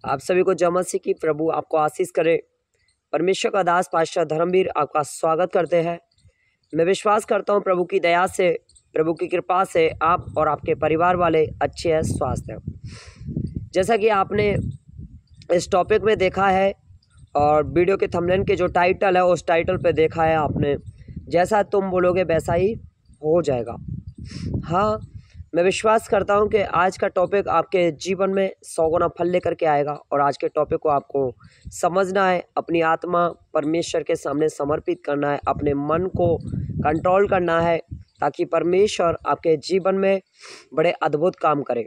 आप सभी को जय मसीह की प्रभु आपको आशीष करे। परमेश्वर का दास पास्टर धर्मवीर आपका स्वागत करते हैं। मैं विश्वास करता हूं प्रभु की दया से, प्रभु की कृपा से आप और आपके परिवार वाले अच्छे हैं, स्वस्थ हैं। जैसा कि आपने इस टॉपिक में देखा है और वीडियो के थंबनेल के जो टाइटल है उस टाइटल पे देखा है आपने, जैसा तुम बोलोगे वैसा ही हो जाएगा। हाँ, मैं विश्वास करता हूं कि आज का टॉपिक आपके जीवन में 100 गुना फल लेकर के आएगा और आज के टॉपिक को आपको समझना है, अपनी आत्मा परमेश्वर के सामने समर्पित करना है, अपने मन को कंट्रोल करना है ताकि परमेश्वर आपके जीवन में बड़े अद्भुत काम करे।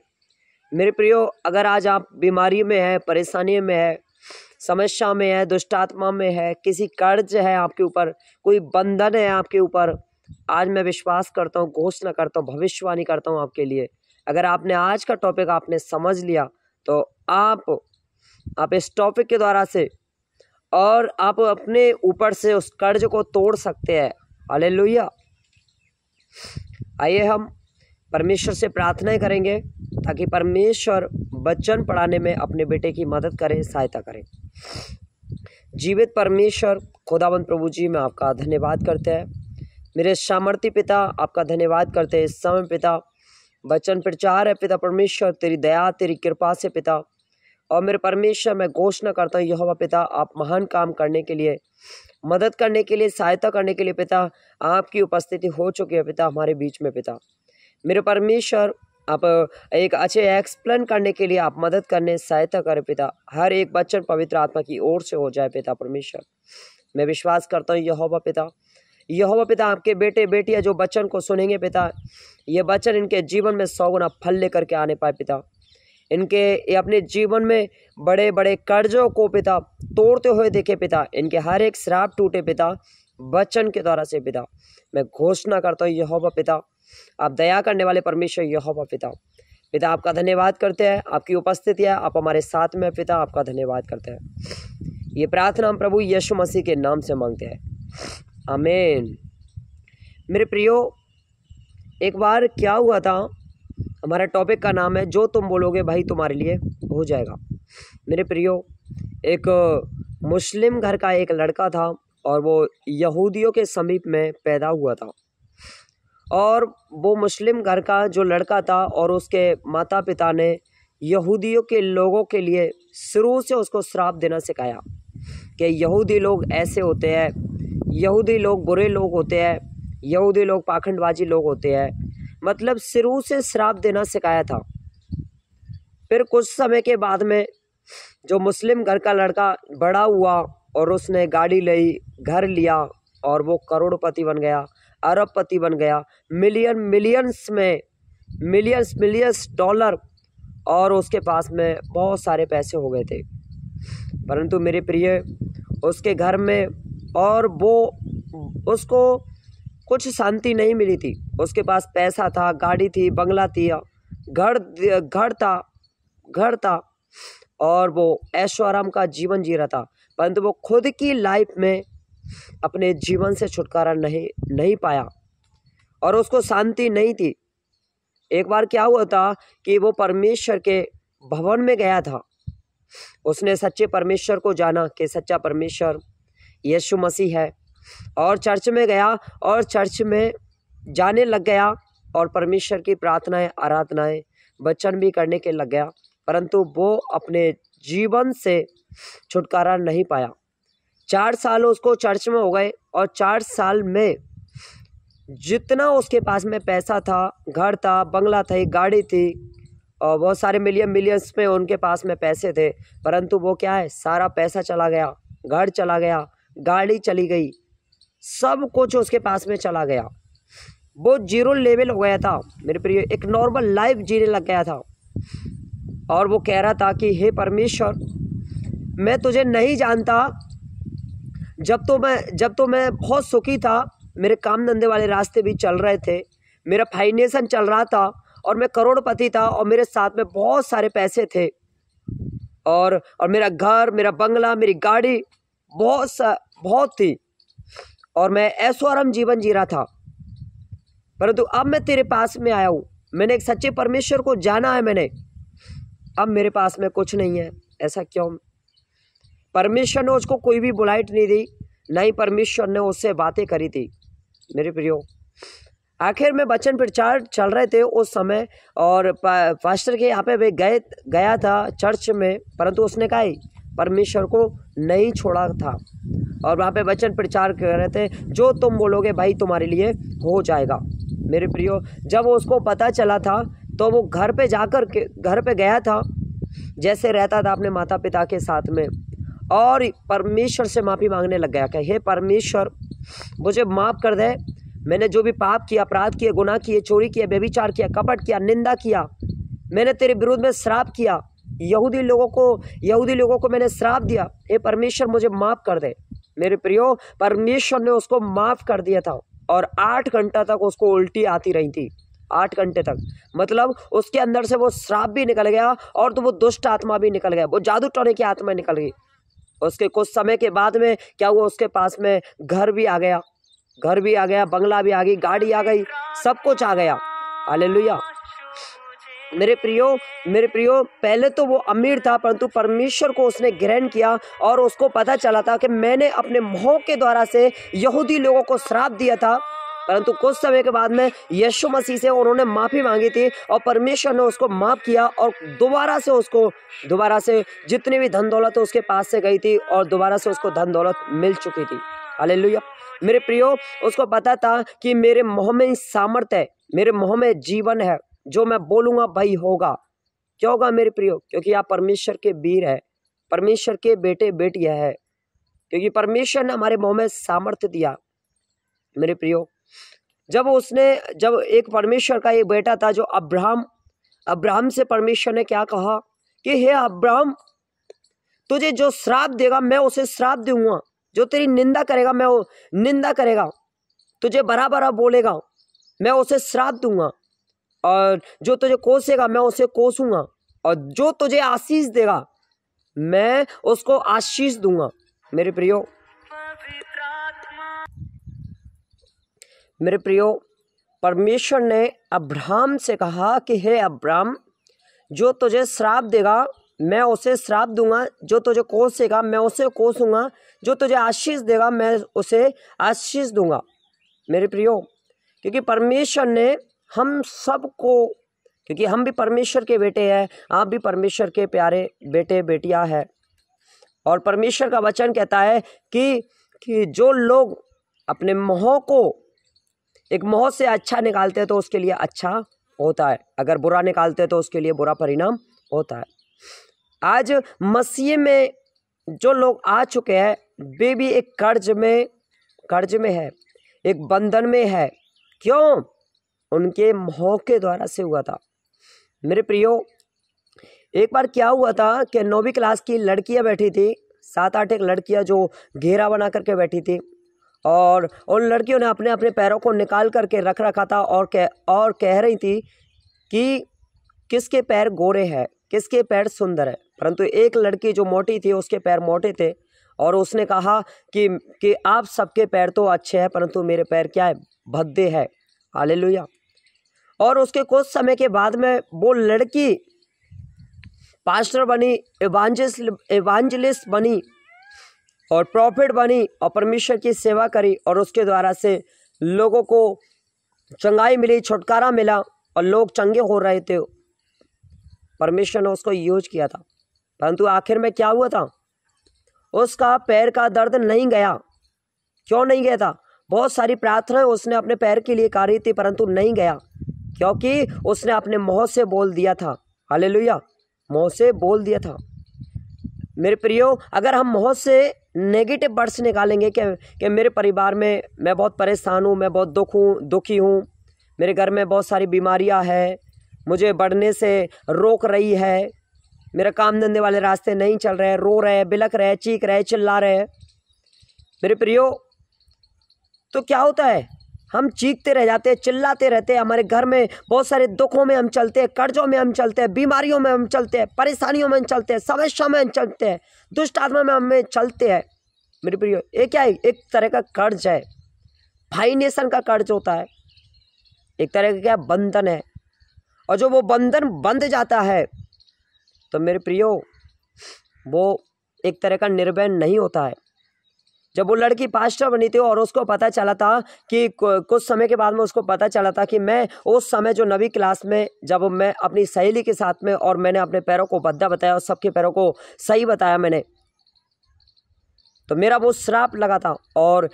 मेरे प्रियो, अगर आज आप बीमारी में है, परेशानी में है, समस्या में है, दुष्ट आत्मा में है, किसी कर्ज है आपके ऊपर, कोई बंधन है आपके ऊपर, आज मैं विश्वास करता हूँ, घोषणा करता हूँ, भविष्यवाणी करता हूँ आपके लिए। अगर आपने आज का टॉपिक आपने समझ लिया तो आप इस टॉपिक के द्वारा से और आप अपने ऊपर से उस कर्ज को तोड़ सकते हैं। हालेलुया। आइए हम परमेश्वर से प्रार्थना करेंगे ताकि परमेश्वर वचन पढ़ाने में अपने बेटे की मदद करे, सहायता करे। जीवित परमेश्वर खुदावंद प्रभु जी, मैं आपका धन्यवाद करते हैं। मेरे सामर्थी पिता, आपका धन्यवाद करते हैं इस समय पिता। वचन प्रचार है पिता परमेश्वर, तेरी दया तेरी कृपा से पिता। और मेरे परमेश्वर, मैं घोषणा करता हूँ यहोवा पिता, आप महान काम करने के लिए, मदद करने के लिए, सहायता करने के लिए पिता आपकी उपस्थिति हो चुकी है पिता हमारे बीच में पिता। मेरे परमेश्वर, आप एक अच्छे एक्सप्लेन करने के लिए आप मदद करने सहायता करें पिता। हर एक वचन पवित्र आत्मा की ओर से हो जाए पिता परमेश्वर। मैं विश्वास करता हूँ यहोवा पिता, आपके बेटे बेटियां जो वचन को सुनेंगे पिता, ये वचन इनके जीवन में 100 गुना फल लेकर के आने पाए पिता। इनके अपने जीवन में बड़े बड़े कर्जों को पिता तोड़ते हुए देखे पिता। इनके हर एक श्राप टूटे पिता वचन के द्वारा से पिता। मैं घोषणा करता हूँ यहोवा पिता, आप दया करने वाले परमेश्वर यहोवा पिता आपका धन्यवाद करते हैं। आपकी उपस्थिति है, आप हमारे साथ में पिता, आपका धन्यवाद करते हैं। ये प्रार्थना हम प्रभु यीशु मसीह के नाम से मांगते हैं, आमीन। मेरे प्रियो, एक बार क्या हुआ था, हमारा टॉपिक का नाम है जो तुम बोलोगे भाई तुम्हारे लिए हो जाएगा। मेरे प्रियो, एक मुस्लिम घर का एक लड़का था और वो यहूदियों के समीप में पैदा हुआ था। और वो मुस्लिम घर का जो लड़का था और उसके माता पिता ने यहूदियों के लोगों के लिए शुरू से उसको श्राप देना सिखाया कि यहूदी लोग ऐसे होते हैं, यहूदी लोग बुरे लोग होते हैं, यहूदी लोग पाखंडबाजी लोग होते हैं। मतलब शुरू से श्राप देना सिखाया था। फिर कुछ समय के बाद में जो मुस्लिम घर का लड़का बड़ा हुआ और उसने गाड़ी ली, घर लिया और वो करोड़पति बन गया, अरबपति बन गया, मिलियंस डॉलर, और उसके पास में बहुत सारे पैसे हो गए थे। परंतु मेरे प्रिय, उसके घर में और उसको कुछ शांति नहीं मिली थी। उसके पास पैसा था, गाड़ी थी, बंगला थी, घर था और वो ऐशो आराम का जीवन जी रहा था। परंतु वो खुद की लाइफ में अपने जीवन से छुटकारा नहीं पाया और उसको शांति नहीं थी। एक बार क्या हुआ था कि वो परमेश्वर के भवन में गया था। उसने सच्चे परमेश्वर को जाना कि सच्चा परमेश्वर यीशु मसीह है, और चर्च में गया और चर्च में जाने लग गया और परमेश्वर की प्रार्थनाएं, आराधनाएं, वचन भी करने के लग गया। परंतु वो अपने जीवन से छुटकारा नहीं पाया। 4 साल उसको चर्च में हो गए और 4 साल में जितना उसके पास में पैसा था, घर था, बंगला था, गाड़ी थी और बहुत सारे मिलियंस में उनके पास में पैसे थे, परंतु वो क्या है, सारा पैसा चला गया, घर चला गया, गाड़ी चली गई, सब कुछ उसके पास में चला गया। वो जीरो लेवल हो गया था मेरे प्रिय, एक नॉर्मल लाइफ जीने लग गया था। और वो कह रहा था कि हे परमेश्वर, मैं तुझे नहीं जानता। जब तो मैं बहुत सुखी था, मेरे काम धंधे वाले रास्ते भी चल रहे थे, मेरा फाइनेंस चल रहा था और मैं करोड़पति था और मेरे साथ में बहुत सारे पैसे थे और मेरा घर, मेरा बंगला, मेरी गाड़ी बहुत थी और मैं ऐशो आराम जीवन जी रहा था। परंतु अब मैं तेरे पास में आया हूँ, मैंने एक सच्चे परमेश्वर को जाना है मैंने। अब मेरे पास में कुछ नहीं है, ऐसा क्यों? परमेश्वर ने उसको कोई भी बुलाइट नहीं दी, ना ही परमेश्वर ने उससे बातें करी थी। मेरे प्रियो, आखिर में वचन प्रचार चल रहे थे उस समय, और पास्टर के यहाँ पे गया था चर्च में, परंतु उसने कहा परमेश्वर को नहीं छोड़ा था, और वहाँ पे वचन प्रचार कर रहे थे, जो तुम बोलोगे भाई तुम्हारे लिए हो जाएगा। मेरे प्रियो, जब उसको पता चला था तो वो घर पे गया था, जैसे रहता था अपने माता पिता के साथ में, और परमेश्वर से माफ़ी मांगने लग गया कि हे परमेश्वर मुझे माफ़ कर दे, मैंने जो भी पाप किया, अपराध किए, गुनाह किए, चोरी किया, व्यभिचार किया, कपट किया, निंदा किया, मैंने तेरे विरुद्ध में श्राप किया, यहूदी लोगों को मैंने श्राप दिया, हे परमेश्वर मुझे माफ़ कर दे। मेरे प्रियो, परमेश्वर ने उसको माफ़ कर दिया था, और 8 घंटा तक उसको उल्टी आती रही थी, 8 घंटे तक। मतलब उसके अंदर से वो श्राप भी निकल गया, और तो वो दुष्ट आत्मा भी निकल गया, वो जादू टोने की आत्मा निकल गई। उसके कुछ समय के बाद में क्या हुआ, उसके पास में घर भी आ गया, बंगला भी आ गई, गाड़ी आ गई, सब कुछ आ गया। हालेलुया। मेरे प्रियो, पहले तो वो अमीर था, परंतु परमेश्वर को उसने ग्रहण किया, और उसको पता चला था कि मैंने अपने मुंह के द्वारा से यहूदी लोगों को श्राप दिया था, परंतु कुछ समय के बाद में यीशु मसीह से उन्होंने माफ़ी मांगी थी, और परमेश्वर ने उसको माफ़ किया, और दोबारा से जितनी भी धन दौलत उसके पास से गई थी, और दोबारा से उसको धन दौलत मिल चुकी थी। हालेलुया। मेरे प्रियो, उसको पता था कि मेरे मुँह में सामर्थ्य है, मेरे मुँह में जीवन है, जो मैं बोलूँगा भाई होगा। क्यों होगा मेरे प्रियो? क्योंकि आप परमेश्वर के वीर है, परमेश्वर के बेटे बेटियाँ है, क्योंकि परमेश्वर ने हमारे मुँह में सामर्थ्य दिया। मेरे प्रियो, जब एक परमेश्वर का एक बेटा था जो अब्राहम से परमेश्वर ने क्या कहा कि हे अब्राहम, तुझे जो श्राप देगा मैं उसे श्राप दूंगा, जो तेरी निंदा करेगा मैं वो निंदा करेगा, तुझे बराबर बोलेगा मैं उसे श्राप दूंगा, और जो तुझे कोसेगा मैं उसे कोसूंगा, और जो तुझे आशीष देगा मैं उसको आशीष दूंगा। मेरे प्रियो, परमेश्वर ने अब्राहम से कहा कि हे अब्राहम, जो तुझे श्राप देगा मैं उसे श्राप दूंगा, जो तुझे कोसेगा मैं उसे कोसूंगा, जो तुझे आशीष देगा मैं उसे आशीष दूंगा। मेरे प्रियो, क्योंकि परमेश्वर ने हम सबको, क्योंकि हम भी परमेश्वर के बेटे हैं, आप भी परमेश्वर के प्यारे बेटे बेटियां हैं, और परमेश्वर का वचन कहता है कि जो लोग अपने मुँह को एक मुँह से अच्छा निकालते हैं तो उसके लिए अच्छा होता है, अगर बुरा निकालते हैं तो उसके लिए बुरा परिणाम होता है। आज मसीह में जो लोग आ चुके हैं वे भी एक कर्ज में है, एक बंधन में है। क्यों? उनके मुँह के द्वारा से हुआ था। मेरे प्रियो, एक बार क्या हुआ था कि 9वीं क्लास की लड़कियां बैठी थी, 7-8 एक लड़कियां जो घेरा बना करके बैठी थी, और उन लड़कियों ने अपने अपने पैरों को निकाल करके रख रखा था, और कह रही थी कि किसके पैर गोरे हैं, किसके पैर सुंदर है। परंतु एक लड़की जो मोटी थी उसके पैर मोटे थे, और उसने कहा कि आप सबके पैर तो अच्छे हैं, परंतु मेरे पैर क्या है, भद्दे हैं। हालेलुया। और उसके कुछ समय के बाद में वो लड़की पास्टर बनी, इवांजलिस्ट बनी, और प्रॉफिट बनी, और परमेश्वर की सेवा करी, और उसके द्वारा से लोगों को चंगाई मिली, छुटकारा मिला, और लोग चंगे हो रहे थे। परमेश्वर ने उसको यूज किया था, परंतु आखिर में क्या हुआ था, उसका पैर का दर्द नहीं गया। क्यों नहीं गया था? बहुत सारी प्रार्थनाएं उसने अपने पैर के लिए करी थी, परंतु नहीं गया, क्योंकि उसने अपने मुँह से बोल दिया था। हालेलुया। मुँह से बोल दिया था। मेरे प्रियो, अगर हम मुँह से नेगेटिव वर्ड्स निकालेंगे कि मेरे परिवार में मैं बहुत परेशान हूँ, मैं बहुत दुखी हूँ, मेरे घर में बहुत सारी बीमारियाँ हैं, मुझे बढ़ने से रोक रही है, मेरा काम धंधे वाले रास्ते नहीं चल रहे, रो रहे, बिलख रहे, चीख रहे, चिल्ला रहे। मेरे प्रियो, तो क्या होता है, हम चीखते रह जाते हैं, चिल्लाते रहते हैं, हमारे घर में बहुत सारे दुखों में हम चलते हैं, कर्जों में हम चलते हैं, बीमारियों में हम चलते हैं, परेशानियों में हम चलते हैं, समस्या में हम चलते हैं, दुष्ट आत्मा में हमें चलते हैं। मेरे प्रियो, ये क्या है? एक तरह का कर्ज है, फाइनेशन का कर्ज होता है, एक तरह का क्या बंधन है। और जो वो बंधन बंध जाता है तो मेरे प्रियो, वो एक तरह का निर्भय नहीं होता है। जब वो लड़की पास्टर बनी थी और उसको पता चला था कि कुछ समय के बाद में उसको पता चला था कि मैं उस समय जो 9वीं क्लास में जब मैं अपनी सहेली के साथ में और मैंने अपने पैरों को भद्दा बताया और सबके पैरों को सही बताया मैंने, तो मेरा वो श्राप लगा था। और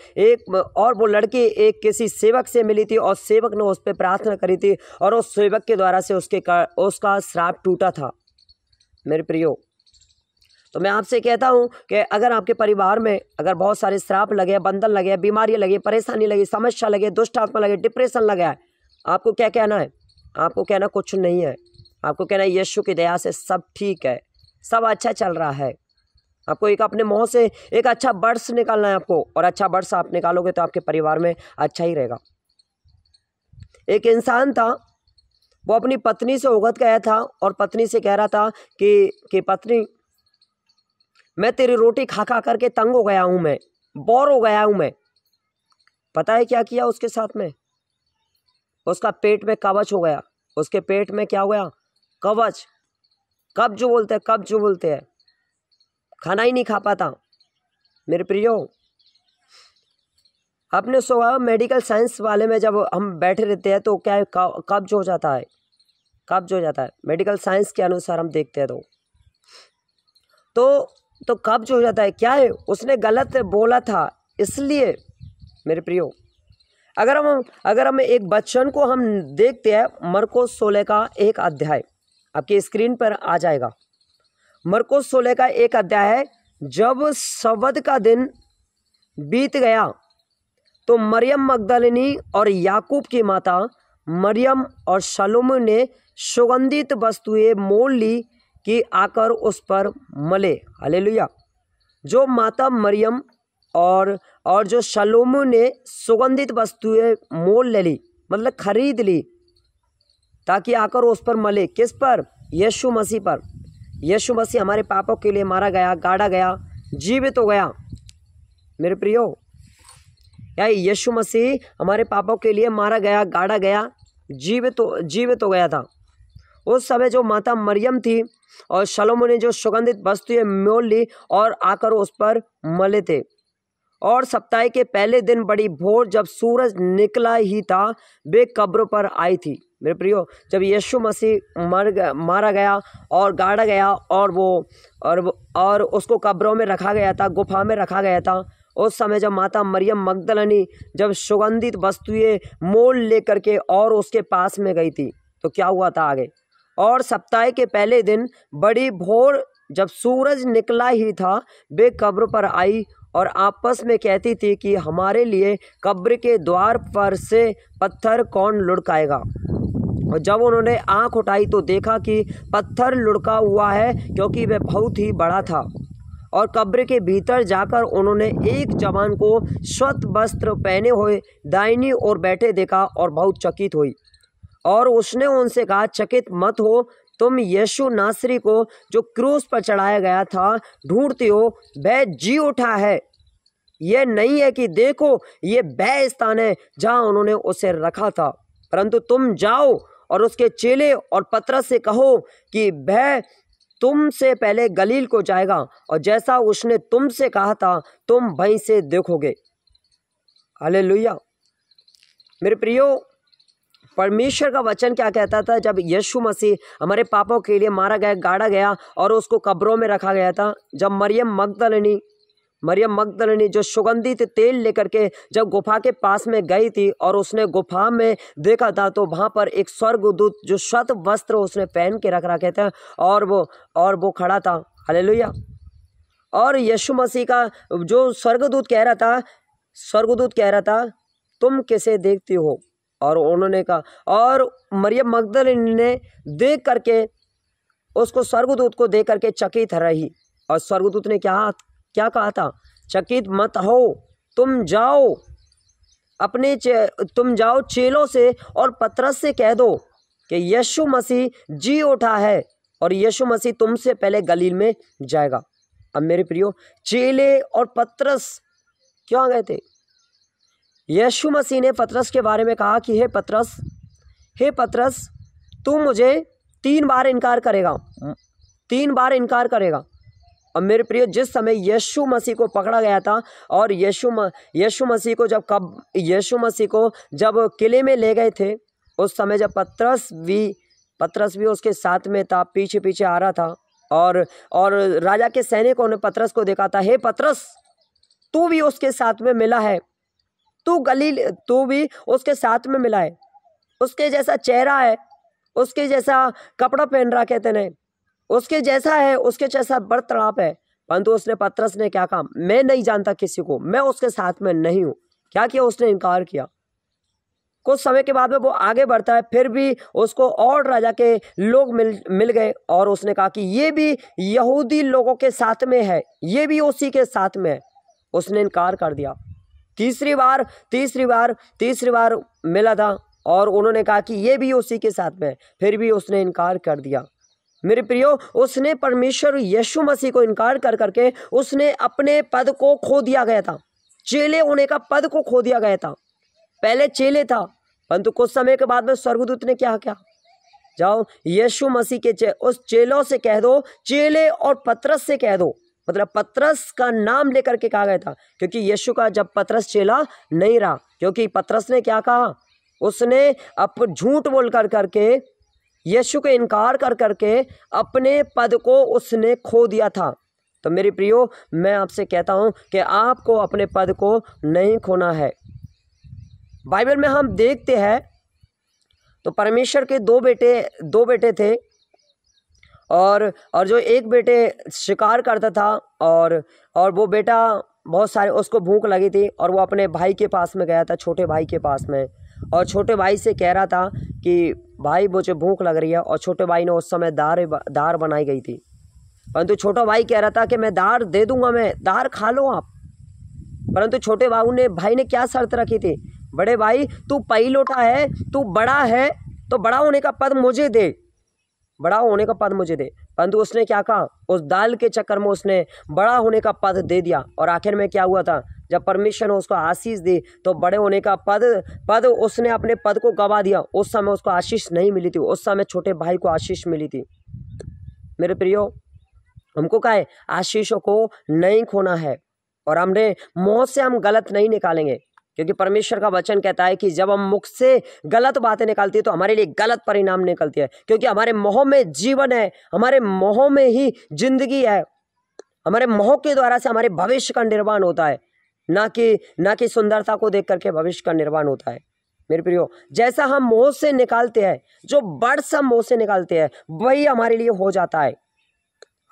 वो लड़की एक किसी सेवक से मिली थी और सेवक ने उस पर प्रार्थना करी थी और उस सेवक के द्वारा से उसका श्राप टूटा था। मेरे प्रियो, तो मैं आपसे कहता हूं कि अगर आपके परिवार में अगर बहुत सारे श्राप लगे, बंधन लगे, बीमारी लगी, परेशानी लगी, समस्या लगे, दुष्ट आत्मा लगे, डिप्रेशन लगा है, आपको क्या कहना है? आपको कहना कुछ नहीं है। आपको कहना है यीशु की दया से सब ठीक है, सब अच्छा चल रहा है। आपको एक अपने मुंह से एक अच्छा वर्ड्स निकालना है आपको, और अच्छा वर्ड्स आप निकालोगे तो आपके परिवार में अच्छा ही रहेगा। एक इंसान था, वो अपनी पत्नी से उगत गया था और पत्नी से कह रहा था कि पत्नी, मैं तेरी रोटी खा खा करके तंग हो गया हूं, मैं बोर हो गया हूं मैं। पता है क्या किया उसके साथ में? उसका पेट में कवच हो गया। उसके पेट में क्या हो गया? कवच। कब्ज बोलते हैं, खाना ही नहीं खा पाता। मेरे प्रियो, अपने स्वभाव मेडिकल साइंस वाले में जब हम बैठे रहते हैं तो क्या है? कब्ज हो जाता है, कब्ज हो जाता है। मेडिकल साइंस के अनुसार हम देखते हैं तो कब्ज हो जाता है। क्या है? उसने गलत बोला था, इसलिए मेरे प्रियो, अगर हम एक वचन को हम देखते हैं, मरकुस 16 का 1 अध्याय आपकी स्क्रीन पर आ जाएगा। मरकुस 16 का 1 अध्याय है। जब सब्त का दिन बीत गया तो मरियम मगदलिनी और याकूब की माता मरियम और शलोमी ने सुगंधित वस्तुएं मोल ली कि आकर उस पर मले। हालेलुया। जो माता मरियम और जो शलोमी ने सुगंधित वस्तुएं मोल ले ली, मतलब खरीद ली, ताकि आकर उस पर मले। किस पर? यीशु मसीह पर। यीशु मसीह हमारे पापों के लिए मारा गया, गाड़ा गया, जीवित हो गया। मेरे प्रियो, या यीशु मसीह हमारे पापों के लिए मारा गया, गाड़ा गया, जीवित हो गया था। उस समय जो माता मरियम थी और शलोमी ने जो सुगंधित वस्तुएं मोल ली और आकर उस पर मले थे। और सप्ताह के पहले दिन बड़ी भोर जब सूरज निकला ही था, वे कब्र पर आई थी। मेरे प्रियो, जब यीशु मसीह मारा गया और गाड़ा गया और उसको कब्रों में रखा गया था, गुफा में रखा गया था, उस समय जब माता मरियम मगदलिनी जब सुगंधित वस्तुएं मोल लेकर के और उसके पास में गई थी, तो क्या हुआ था आगे? और सप्ताह के पहले दिन बड़ी भोर जब सूरज निकला ही था, वे कब्र पर आई और आपस में कहती थी कि हमारे लिए कब्र के द्वार पर से पत्थर कौन लुढ़काएगा। और जब उन्होंने आंख उठाई तो देखा कि पत्थर लुढ़का हुआ है, क्योंकि वह बहुत ही बड़ा था। और कब्र के भीतर जाकर उन्होंने एक जवान को श्वेत वस्त्र पहने हुए दाहिनी ओर बैठे देखा और बहुत चकित हुई। और उसने उनसे कहा, चकित मत हो, तुम यीशु नासरी को जो क्रूस पर चढ़ाया गया था ढूंढते हो। वह जी उठा है, यह नहीं है कि देखो ये वह स्थान है जहां उन्होंने उसे रखा था। परंतु तुम जाओ और उसके चेले और पतरस से कहो कि वह तुमसे पहले गलील को जाएगा, और जैसा उसने तुमसे कहा था तुम वहीं से देखोगे। हालेलुया। मेरे प्रियो, परमेश्वर का वचन क्या कहता था? जब यीशु मसीह हमारे पापों के लिए मारा गया, गाड़ा गया और उसको कब्रों में रखा गया था, जब मरियम मगदलिनी जो सुगंधित तेल लेकर के जब गुफा के पास में गई थी और उसने गुफा में देखा था, तो वहां पर एक स्वर्गदूत जो श्वेत वस्त्र उसने पहन के रख रखे थे और वो खड़ा था। हालेलुया। और यीशु मसीह का जो स्वर्गदूत कह रहा था तुम किसे देखती हो? और उन्होंने कहा, और मरियम मगदलिनी ने देख करके उसको, स्वर्गदूत को देख करके चकित रही। और स्वर्गदूत ने क्या कहा था? चकित मत हो, तुम जाओ चेलों से और पतरस से कह दो कि यीशु मसीह जी उठा है और यीशु मसीह तुमसे पहले गलील में जाएगा। अब मेरे प्रियो, चेले और पतरस क्यों गए थे? यीशु मसीह ने पतरस के बारे में कहा कि हे पतरस, तू मुझे 3 बार इनकार करेगा। और मेरे प्रिय, जिस समय यीशु मसीह को पकड़ा गया था और यीशु मसीह को जब किले में ले गए थे, उस समय जब पतरस भी उसके साथ में था, पीछे पीछे आ रहा था, और राजा के सैनिकों ने पतरस को देखा था, हे पतरस, तू भी उसके साथ में मिला है, तू भी उसके साथ में मिला है, उसके जैसा चेहरा है, उसके जैसा कपड़ा पहन रहा, कहते नहीं, उसके जैसा है, उसके जैसा बर्ताव है। परंतु उसने पतरस ने क्या कहा, मैं नहीं जानता किसी को, मैं उसके साथ में नहीं हूं। क्या किया उसने? इनकार किया। कुछ समय के बाद में वो आगे बढ़ता है, फिर भी उसको और राजा के लोग मिल गए और उसने कहा कि ये भी यहूदी लोगों के साथ में है, ये भी उसी के साथ में है। उसने इनकार कर दिया। तीसरी बार मिला था और उन्होंने कहा कि ये भी उसी के साथ में है, फिर भी उसने इनकार कर दिया। मेरे प्रियो, उसने परमेश्वर यीशु मसीह को इनकार कर करके उसने अपने पद को खो दिया गया था, चेले होने का पद को खो दिया गया था। पहले चेले था, परंतु कुछ समय के बाद में स्वर्गदूत ने क्या किया, जाओ यीशु मसीह के उस चेलों से कह दो, चेले और पतरस से कह दो, मतलब पतरस का नाम लेकर के कहा गया था, क्योंकि यीशु का जब पतरस चेला नहीं रहा, क्योंकि पतरस ने क्या कहा, उसने झूठ बोल कर करके यीशु को इनकार कर करके अपने पद को उसने खो दिया था। तो मेरे प्रियो, मैं आपसे कहता हूं कि आपको अपने पद को नहीं खोना है। बाइबल में हम देखते हैं तो परमेश्वर के दो बेटे थे, और जो एक बेटे शिकार करता था, और वो बेटा बहुत सारे, उसको भूख लगी थी और वो अपने भाई के पास में गया था, छोटे भाई के पास में, और छोटे भाई से कह रहा था कि भाई मुझे भूख लग रही है। और छोटे भाई ने उस समय दार बनाई गई थी, परंतु छोटा भाई कह रहा था कि मैं दार दे दूंगा, मैं दार खा लो आप। परंतु छोटे भाई ने क्या शर्त रखी थी, बड़े भाई तू पहिलौठा है, तू बड़ा है, तो बड़ा होने का पद मुझे दे, परंतु उसने क्या कहा, उस दाल के चक्कर में उसने बड़ा होने का पद दे दिया। और आखिर में क्या हुआ था, जब परमेश्वर ने उसको आशीष दी तो बड़े होने का पद उसने अपने पद को गवा दिया। उस समय उसको आशीष नहीं मिली थी, उस समय छोटे भाई को आशीष मिली थी। मेरे प्रियो, हमको क्या है, आशीषों को नहीं खोना है, और हमने मुंह से हम गलत नहीं निकालेंगे, क्योंकि परमेश्वर का वचन कहता है कि जब हम मुख से गलत बातें निकालती है तो हमारे लिए गलत परिणाम निकलती है, क्योंकि हमारे मुंह में जीवन है, हमारे मुंह में ही जिंदगी है, हमारे मुंह के द्वारा से हमारे भविष्य का निर्माण होता है, ना कि सुंदरता को देख करके भविष्य का निर्माण होता है। मेरे प्रियो, जैसा हम मुंह से निकालते हैं, जो वर्ड्स हम मुंह से निकालते हैं, वही हमारे लिए हो जाता है।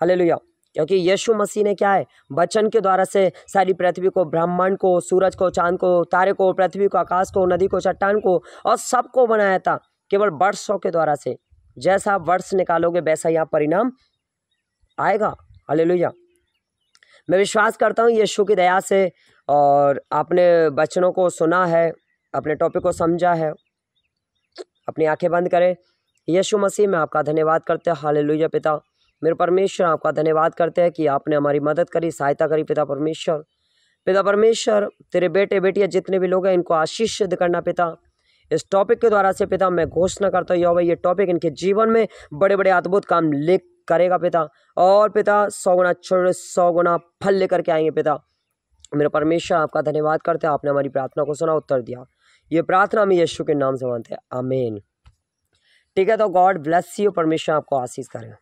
हालेलुया। क्योंकि यीशु मसीह ने क्या है, वचन के द्वारा से सारी पृथ्वी को, ब्रह्मांड को, सूरज को, चांद को, तारे को, पृथ्वी को, आकाश को, नदी को, चट्टान को और सबको बनाया था, केवल वर्ड्सों के द्वारा से। जैसा वर्ड्स निकालोगे वैसा यहाँ परिणाम आएगा। हालेलुया। मैं विश्वास करता हूँ यीशु की दया से, और आपने वचनों को सुना है, अपने टॉपिक को समझा है। अपनी आंखें बंद करें। यीशु मसीह में आपका धन्यवाद करते हैं। हालेलुया। पिता मेरे परमेश्वर, आपका धन्यवाद करते हैं कि आपने हमारी मदद करी, सहायता करी। पिता परमेश्वर, तेरे बेटे बेटियां जितने भी लोग हैं, इनको आशीष सिद्ध करना पिता। इस टॉपिक के द्वारा से पिता मैं घोषणा करता हूँ, यहोवा ये टॉपिक इनके जीवन में बड़े बड़े अद्भुत काम करेगा पिता, और पिता 100 गुना छोड़ 100 गुना फल लेकर के आएंगे पिता। मेरे परमेश्वर, आपका धन्यवाद करते हैं, आपने हमारी प्रार्थना को सुना, उत्तर दिया। ये प्रार्थना हम यीशु के नाम से मांगते हैं, आमीन। ठीक है, तो गॉड ब्लेस यू। परमेश्वर आपको आशीष करें।